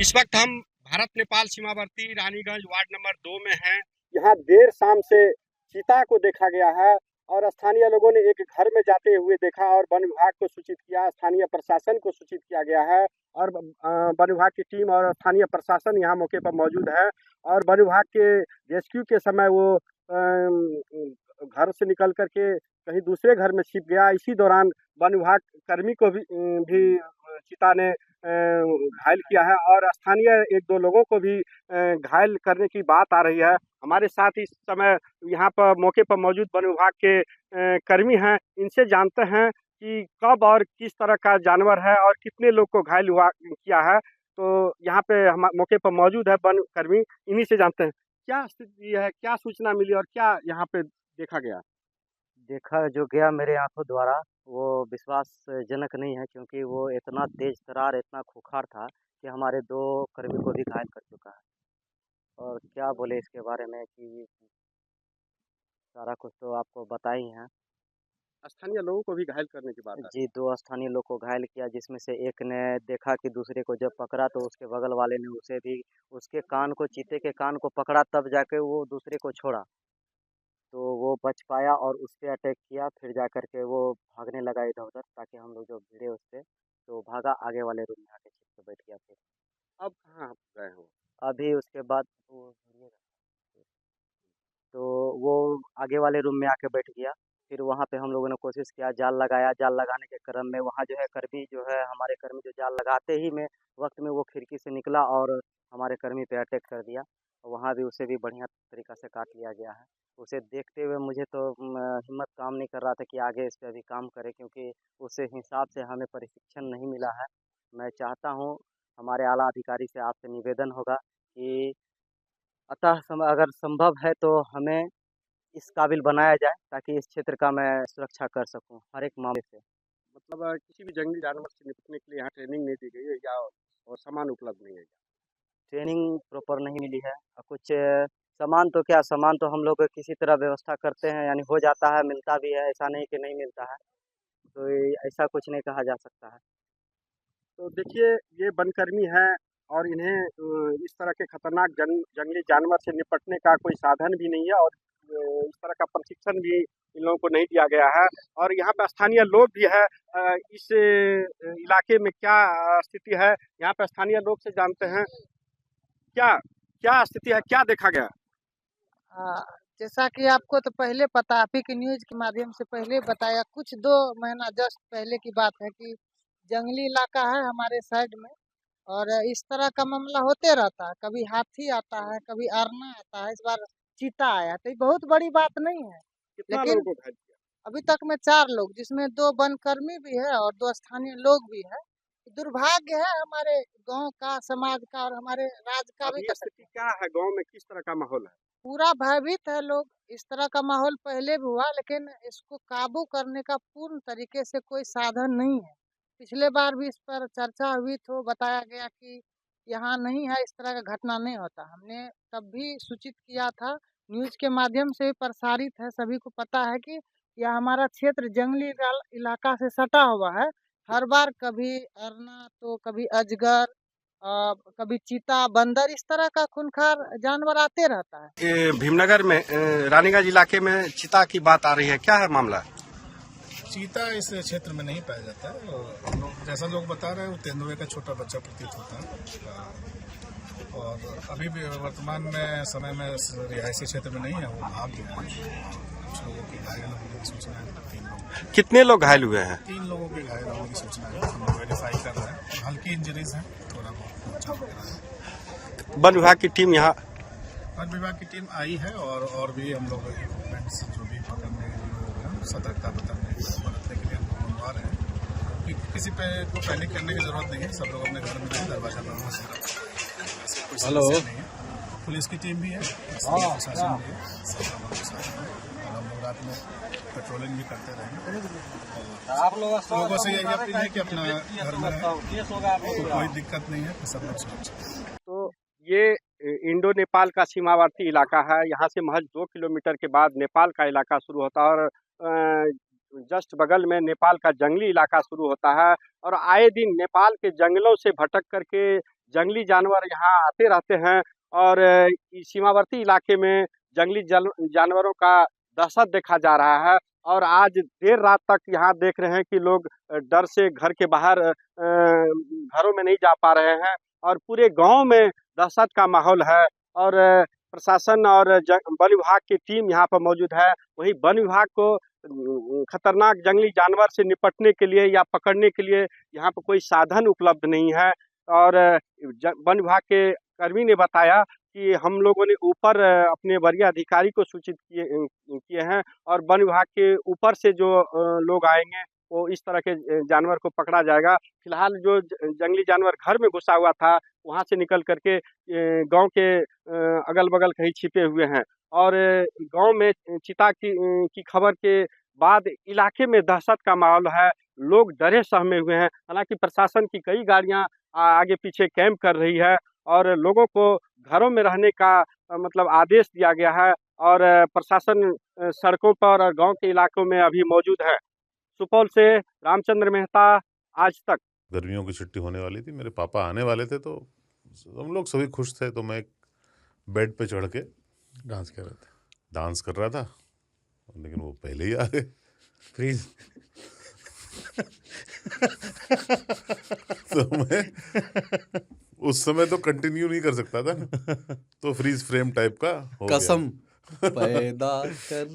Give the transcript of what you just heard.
इस वक्त हम भारत नेपाल सीमावर्ती रानीगंज वार्ड नंबर 2 में हैं। यहाँ देर शाम से चीता को देखा गया है और स्थानीय लोगों ने एक घर में जाते हुए देखा और वन विभाग को सूचित किया, स्थानीय प्रशासन को सूचित किया गया है और वन विभाग की टीम और स्थानीय प्रशासन यहाँ मौके पर मौजूद है और वन विभाग के रेस्क्यू के समय वो घर से निकल करके कहीं दूसरे घर में छिप गया। इसी दौरान वन विभाग कर्मी को भी चीता ने घायल किया है और स्थानीय एक दो लोगों को भी घायल करने की बात आ रही है। हमारे साथ इस समय यहाँ पर मौके पर मौजूद वन विभाग के कर्मी हैं, इनसे जानते हैं कि कब और किस तरह का जानवर है और कितने लोग को घायल हुआ किया है। तो यहाँ पे हम मौके पर मौजूद है वन कर्मी, इन्हीं से जानते हैं क्या स्थिति है, क्या सूचना मिली और क्या यहाँ पे देखा गया। देखा जो गया मेरे आंखों द्वारा वो विश्वासजनक नहीं है, क्योंकि वो इतना तेज तर्रार, इतना खूंखार था कि हमारे 2 कर्मी को भी घायल कर चुका है। और क्या बोले इसके बारे में कि सारा कुछ तो आपको बता ही हैं। स्थानीय लोगों को भी घायल करने की बात है। जी, 2 स्थानीय लोग को घायल किया, जिसमें से एक ने देखा कि दूसरे को जब पकड़ा तो उसके बगल वाले ने उसे भी उसके कान को, चीते के कान को पकड़ा, तब जाके वो दूसरे को छोड़ा। तो वो बच पाया और उस पे अटैक किया, फिर जा कर के वो भागने लगा इधर-उधर, ताकि हम लोग जो भिड़े उस पे, तो भागा आगे वाले रूम में आके छिप के बैठ गया फिर। अब कहाँ आप गए हो? अभी उसके बाद तो वो आगे वाले रूम में आके बैठ गया। फिर वहाँ पे हम लोगों ने कोशिश किया, जाल लगाया, जाल लगाने के क्रम में वहाँ जो है कर्मी जो है, हमारे कर्मी जो जाल लगाते ही में वक़्त में वो खिड़की से निकला और हमारे कर्मी पे अटैक कर दिया। वहाँ भी उसे भी बढ़िया तरीक़ा से काट लिया गया है। उसे देखते हुए मुझे तो हिम्मत काम नहीं कर रहा था कि आगे इस पे अभी काम करें, क्योंकि उस हिसाब से हमें प्रशिक्षण नहीं मिला है। मैं चाहता हूँ, हमारे आला अधिकारी से आपसे निवेदन होगा कि अगर संभव है तो हमें इस काबिल बनाया जाए, ताकि इस क्षेत्र का मैं सुरक्षा कर सकूं हर एक मामले से। मतलब किसी भी जंगली जानवर से निपटने के लिए यहाँ ट्रेनिंग नहीं दी गई है या और सामान उपलब्ध नहीं है? ट्रेनिंग प्रॉपर नहीं मिली है और कुछ सामान तो क्या, सामान तो हम लोग किसी तरह व्यवस्था करते हैं, यानी हो जाता है, मिलता भी है, ऐसा नहीं कि नहीं मिलता है। तो ऐसा कुछ नहीं कहा जा सकता है। तो देखिए, ये वनकर्मी हैं और इन्हें इस तरह के खतरनाक जंगली जानवर से निपटने का कोई साधन भी नहीं है और इस तरह का प्रशिक्षण भी इन लोगों को नहीं दिया गया है। और यहाँ पे स्थानीय लोग भी है, इस इलाके में क्या स्थिति है, यहाँ पे स्थानीय लोग से जानते हैं क्या क्या स्थिति है, क्या देखा गया। हाँ, जैसा कि आपको तो पहले पता, आप ही की न्यूज के माध्यम से पहले बताया, कुछ 2 महीना जस्ट पहले की बात है कि जंगली इलाका है हमारे साइड में और इस तरह का मामला होते रहता है। कभी हाथी आता है, कभी अरना आता है, इस बार चीता आया, तो ये बहुत बड़ी बात नहीं है। कितना लेकिन लोगों को घायल किया? अभी तक में 4 लोग, जिसमें 2 वनकर्मी भी है और 2 स्थानीय लोग भी है। दुर्भाग्य है हमारे गांव का, समाज का और हमारे राज्य का भी अभी कह सकते स्थिति हैं। क्या है, गाँव में किस तरह का माहौल है? पूरा भयभीत है लोग। इस तरह का माहौल पहले भी हुआ, लेकिन इसको काबू करने का पूर्ण तरीके से कोई साधन नहीं है। पिछले बार भी इस पर चर्चा हुई तो बताया गया कि यहाँ नहीं है, इस तरह का घटना नहीं होता। हमने तब भी सूचित किया था, न्यूज़ के माध्यम से प्रसारित है, सभी को पता है कि यह हमारा क्षेत्र जंगली इलाका से सटा हुआ है। हर बार कभी अरना तो कभी अजगर, कभी चीता, बंदर, इस तरह का खूंखार जानवर आते रहता है। भीमनगर में रानीगंज इलाके में चीता की बात आ रही है, क्या है मामला? चीता इस क्षेत्र में नहीं पाया जाता है और लोग जैसा लोग बता रहे हैं, वो तेंदुए का छोटा बच्चा प्रतीत होता है और अभी भी वर्तमान में समय में रिहायशी क्षेत्र में नहीं है, वो भाग गया है। कुछ लोगों की घायल होने की सूचना है, 3 लोग। कितने लोग घायल हुए हैं? 3 लोगों की घायल होने की सूचना है, हम वेरीफाई कर रहे हैं। हल्की इंजरीज हैं, थोड़ा बहुत बचाव वगैरह है। वन विभाग की टीम यहाँ, वन विभाग की टीम आई है और भी हम लोग इक्विपमेंट्स जो भी पकड़ने सतर्कता बरतने के लिए हम लोग मंगवा रहे हैं कि किसी पे को पैनिक करने की जरूरत नहीं है। सब लोग अपने घर में दरवाजा बंद से रखें। हेलो, पुलिस की टीम भी है, प्रशासन भी है, और हम लोग रात में पेट्रोलिंग भी करते रहेंगे। आप लोगों से यही अपील है कि अपना घर में रहें, कोई दिक्कत नहीं है, सब लोग सुरक्षित। तो ये इंडो नेपाल का सीमावर्ती इलाका है। यहाँ से महज 2 किलोमीटर के बाद नेपाल का इलाका शुरू होता है और जस्ट बगल में नेपाल का जंगली इलाका शुरू होता है और आए दिन नेपाल के जंगलों से भटक करके जंगली जानवर यहाँ आते रहते हैं और इस सीमावर्ती इलाके में जंगली जानवरों का दहशत देखा जा रहा है। और आज देर रात तक यहाँ देख रहे हैं कि लोग डर से घर के बाहर घरों में नहीं जा पा रहे हैं और पूरे गांव में दहशत का माहौल है। और प्रशासन और वन विभाग की टीम यहाँ पर मौजूद है। वहीं वन विभाग को खतरनाक जंगली जानवर से निपटने के लिए या पकड़ने के लिए यहाँ पर कोई साधन उपलब्ध नहीं है। और वन विभाग के कर्मी ने बताया कि हम लोगों ने ऊपर अपने वरीय अधिकारी को सूचित किए हैं और वन विभाग के ऊपर से जो लोग आएंगे वो इस तरह के जानवर को पकड़ा जाएगा। फिलहाल जो जंगली जानवर घर में घुसा हुआ था वहाँ से निकल करके गांव के अगल बगल कहीं छिपे हुए हैं। और गांव में चिता की खबर के बाद इलाके में दहशत का माहौल है। लोग डरे सहमे हुए हैं। हालांकि प्रशासन की कई गाड़ियां आगे पीछे कैंप कर रही है और लोगों को घरों में रहने का मतलब आदेश दिया गया है। और प्रशासन सड़कों पर और गांव के इलाकों में अभी मौजूद है। सुपौल से रामचंद्र मेहता, आज तक। गर्मियों की छुट्टी होने वाली थी, मेरे पापा आने वाले थे, तो हम लोग सभी खुश थे। तो मैं एक बेड पे चढ़ के डांस कर रहा था, लेकिन वो पहले ही आ गए। फ्रीज। तो मैं उस समय तो कंटिन्यू नहीं कर सकता था ना, तो फ्रीज फ्रेम टाइप का हो गया। कसम पैदा कर